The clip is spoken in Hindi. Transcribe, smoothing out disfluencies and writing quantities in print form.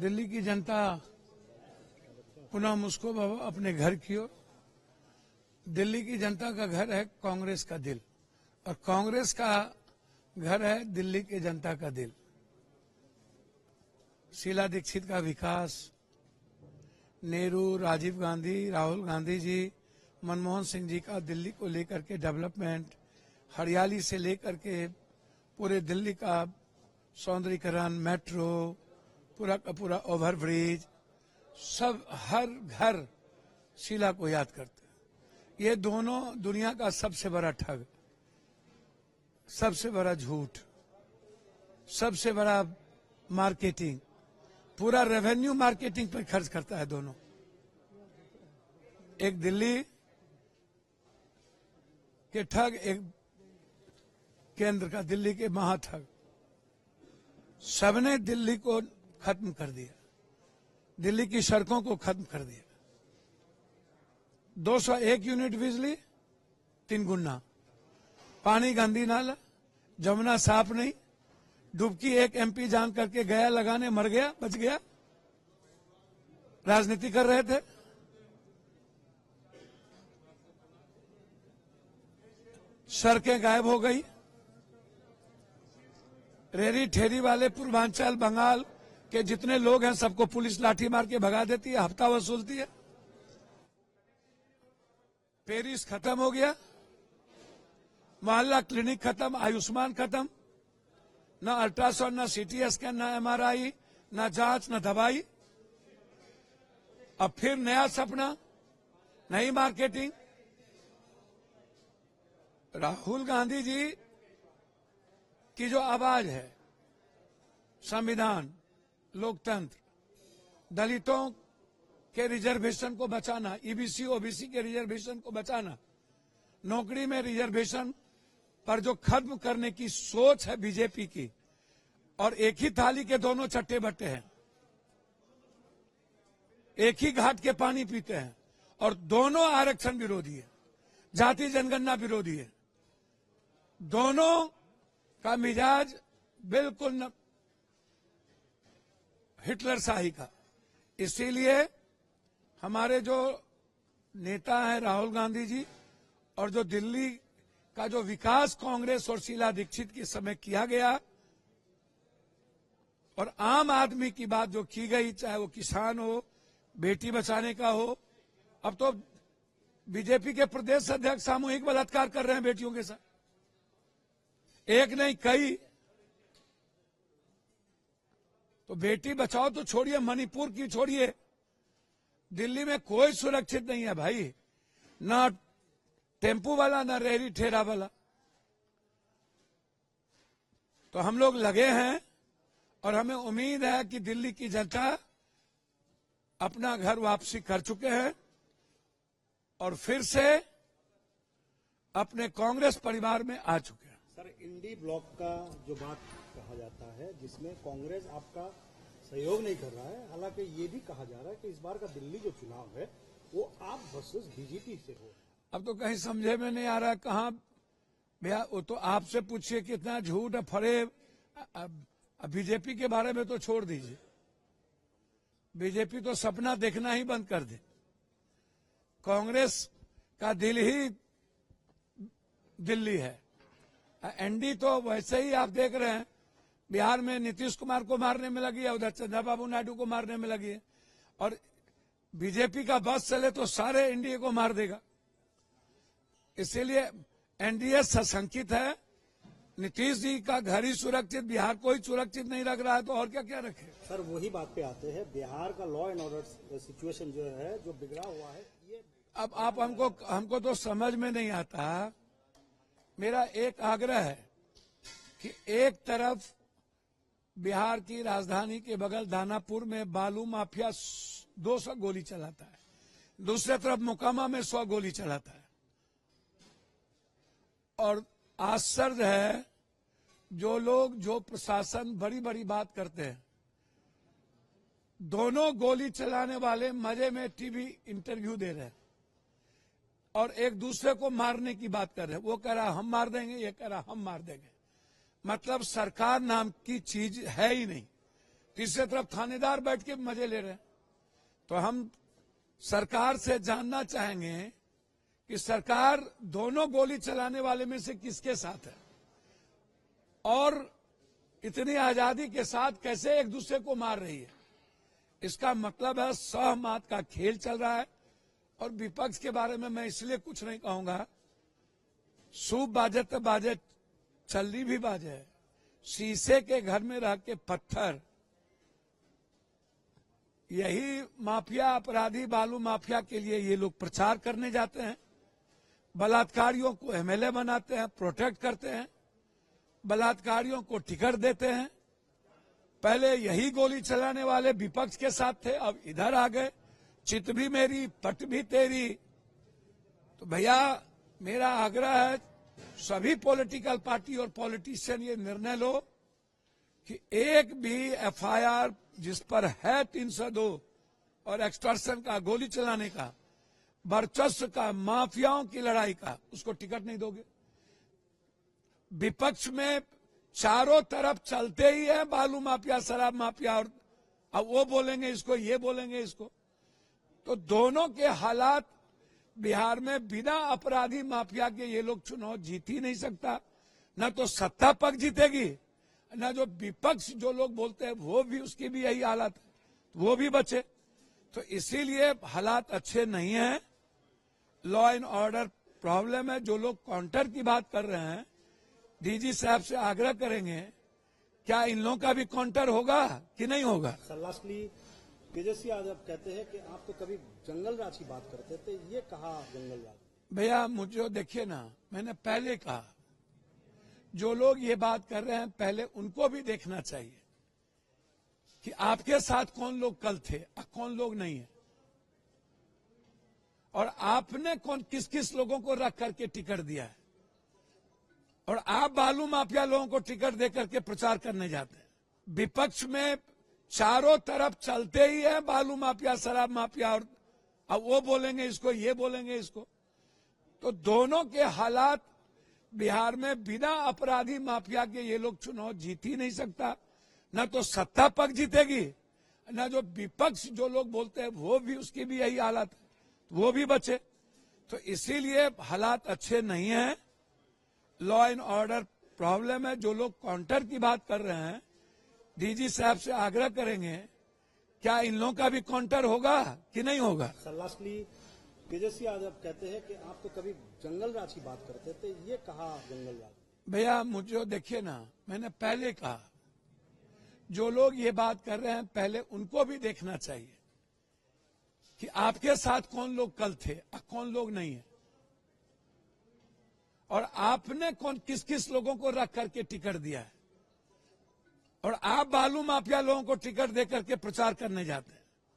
दिल्ली की जनता पुनः मुझको अपने घर की ओर। दिल्ली की जनता का घर है कांग्रेस का दिल, और कांग्रेस का घर है दिल्ली की जनता का दिल। शीला दीक्षित का विकास, नेहरू, राजीव गांधी, राहुल गांधी जी, मनमोहन सिंह जी का दिल्ली को लेकर के डेवलपमेंट, हरियाली से लेकर के पूरे दिल्ली का सौंदर्यीकरण, मेट्रो, पूरा का पूरा ओवरब्रिज, सब हर घर शीला को याद करते हैं। ये दोनों दुनिया का सबसे बड़ा ठग, सबसे बड़ा झूठ, सबसे बड़ा मार्केटिंग, पूरा रेवेन्यू मार्केटिंग पर खर्च करता है दोनों। एक दिल्ली के ठग, एक केंद्र का दिल्ली के महाठग। सबने दिल्ली को खत्म कर दिया, दिल्ली की सड़कों को खत्म कर दिया। 201 यूनिट बिजली 3 गुना, पानी गंदी नाला, जमुना साफ नहीं, डुबकी एक एमपी जान करके गया लगाने, मर गया, बच गया, राजनीति कर रहे थे। सड़कें गायब हो गई, रेरी ठेरी वाले पूर्वांचल बंगाल के जितने लोग हैं सबको पुलिस लाठी मार के भगा देती है, हफ्ता वसूलती है। पेरिस खत्म हो गया, मोहल्ला क्लिनिक खत्म, आयुष्मान खत्म, ना अल्ट्रासाउंड, ना सीटी स्कैन, ना एमआरआई, ना जांच, ना दवाई। अब फिर नया सपना, नई मार्केटिंग। राहुल गांधी जी की जो आवाज है, संविधान, लोकतंत्र, दलितों के रिजर्वेशन को बचाना, ईबीसी ओबीसी के रिजर्वेशन को बचाना, नौकरी में रिजर्वेशन पर जो खत्म करने की सोच है बीजेपी की, और एक ही थाली के दोनों चट्टे बट्टे हैं, एक ही घाट के पानी पीते हैं, और दोनों आरक्षण विरोधी है, जाति जनगणना विरोधी है। दोनों का मिजाज बिल्कुल हिटलर शाही का। इसीलिए हमारे जो नेता हैं राहुल गांधी जी, और जो दिल्ली का जो विकास कांग्रेस और शीला दीक्षित के समय किया गया, और आम आदमी की बात जो की गई, चाहे वो किसान हो, बेटी बचाने का हो। अब तो बीजेपी के प्रदेश अध्यक्ष सामूहिक बलात्कार कर रहे हैं बेटियों के साथ, एक नहीं कई। तो बेटी बचाओ तो छोड़िए, मणिपुर की छोड़िए, दिल्ली में कोई सुरक्षित नहीं है भाई, ना टेम्पू वाला, ना रेहड़ी ठेला वाला। तो हम लोग लगे हैं, और हमें उम्मीद है कि दिल्ली की जनता अपना घर वापसी कर चुके हैं, और फिर से अपने कांग्रेस परिवार में आ चुके हैं। सर, इंडी ब्लॉक का जो बात कहा जाता है, जिसमें कांग्रेस आपका सहयोग नहीं कर रहा है, हालांकि ये भी कहा जा रहा है कि इस बार का दिल्ली जो चुनाव है वो आप वर्सेस बीजेपी से हो। अब तो कहीं समझे में नहीं आ रहा कहाँ भैया, वो तो आपसे पूछिए कितना झूठ है फरेब। बीजेपी के बारे में तो छोड़ दीजिए, बीजेपी तो सपना देखना ही बंद कर दे। कांग्रेस का दिल ही दिल्ली है। एनडी तो वैसे ही आप देख रहे हैं, बिहार में नीतीश कुमार को मारने में लगी है, उधर चंद्रबाबू नायडू को मारने में लगी है, और बीजेपी का बस चले तो सारे एनडीए को मार देगा। इसीलिए एनडीए सशंकित है। नीतीश जी का घर ही सुरक्षित, बिहार को ही सुरक्षित नहीं रख रहा है, तो और क्या क्या रखे। सर, वही बात पे आते हैं, बिहार का लॉ एंड ऑर्डर सिचुएशन जो है, जो बिगड़ा हुआ है, ये अब आप हमको तो समझ में नहीं आता। मेरा एक आग्रह है कि एक तरफ बिहार की राजधानी के बगल दानापुर में बालू माफिया 200 गोली चलाता है, दूसरी तरफ मोकामा में 100 गोली चलाता है, और आश्चर्य है जो लोग, जो प्रशासन बड़ी बड़ी बात करते हैं, दोनों गोली चलाने वाले मजे में टीवी इंटरव्यू दे रहे हैं, और एक दूसरे को मारने की बात कर रहे हैं। वो कह रहा हम मार देंगे, ये कह रहा हम मार देंगे। मतलब सरकार नाम की चीज है ही नहीं। तीसरी तरफ थानेदार बैठ के मजे ले रहे हैं। तो हम सरकार से जानना चाहेंगे कि सरकार दोनों गोली चलाने वाले में से किसके साथ है और इतनी आजादी के साथ कैसे एक दूसरे को मार रही है। इसका मतलब है सहमत का खेल चल रहा है। और विपक्ष के बारे में मैं इसलिए कुछ नहीं कहूंगा, सूप बाजे तो बाजे, चल्ली भी बाजे। शीशे के घर में रह के पत्थर, यही माफिया अपराधी बालू माफिया के लिए ये लोग प्रचार करने जाते हैं। बलात्कारियों को एमएलए बनाते हैं, प्रोटेक्ट करते हैं, बलात्कारियों को टिकट देते हैं। पहले यही गोली चलाने वाले विपक्ष के साथ थे, अब इधर आ गए। चित भी मेरी पट भी तेरी। तो भैया मेरा आग्रह है, सभी पॉलिटिकल पार्टी और पॉलिटिशियन ये निर्णय लो कि एक भी एफआईआर जिस पर है 302 और एक्सटॉर्शन का, गोली चलाने का, वर्चस्व का, माफियाओं की लड़ाई का, उसको टिकट नहीं दोगे। विपक्ष में चारों तरफ चलते ही है बालू माफिया, शराब माफिया, और अब वो बोलेंगे इसको, ये बोलेंगे इसको। तो दोनों के हालात बिहार में बिना अपराधी माफिया के ये लोग चुनाव जीत ही नहीं सकता। न तो सत्ता पक्ष जीतेगी, न जो विपक्ष जो लोग बोलते हैं वो भी, उसकी भी यही हालत है, वो भी बचे। तो इसीलिए हालात अच्छे नहीं हैं। लॉ एंड ऑर्डर प्रॉब्लम है। जो लोग काउंटर की बात कर रहे हैं, डीजी साहब से आग्रह करेंगे, क्या इन लोगों का भी काउंटर होगा कि नहीं होगा। लास्टली तेजस्वी यादव कहते हैं कि आप तो कभी जंगल राज की बात करते थे, ये कहा जंगल राज। भैया मुझे देखिए ना, मैंने पहले कहा, जो लोग ये बात कर रहे हैं पहले उनको भी देखना चाहिए कि आपके साथ कौन लोग कल थे और कौन लोग नहीं है, और आपने कौन किस किस लोगों को रख करके टिकट दिया है, और आप बालू माफिया लोगों को टिकट दे करके प्रचार करने जाते हैं। विपक्ष में चारों तरफ चलते ही है बालू माफिया, शराब माफिया, और अब वो बोलेंगे इसको, ये बोलेंगे इसको। तो दोनों के हालात बिहार में बिना अपराधी माफिया के ये लोग चुनाव जीत ही नहीं सकता। न तो सत्ता पक्ष जीतेगी, न जो विपक्ष जो लोग बोलते हैं वो भी, उसकी भी यही हालत है, वो भी बचे। तो इसीलिए हालात अच्छे नहीं हैं। लॉ एंड ऑर्डर प्रॉब्लम है। जो लोग काउंटर की बात कर रहे हैं, डीजी साहब से आग्रह करेंगे, क्या इन लोगों का भी काउंटर होगा कि नहीं होगा। लास्टली तेजस्वी यादव कहते हैं कि आप तो कभी जंगल राज की बात करते थे, ये कहा जंगल राज। भैया मुझे देखिए ना, मैंने पहले कहा, जो लोग ये बात कर रहे हैं पहले उनको भी देखना चाहिए कि आपके साथ कौन लोग कल थे और कौन लोग नहीं है, और आपने कौन किस किस लोगों को रख करके टिकट दिया है, और आप बालू माफिया लोगों को टिकट दे करके प्रचार करने जाते हैं।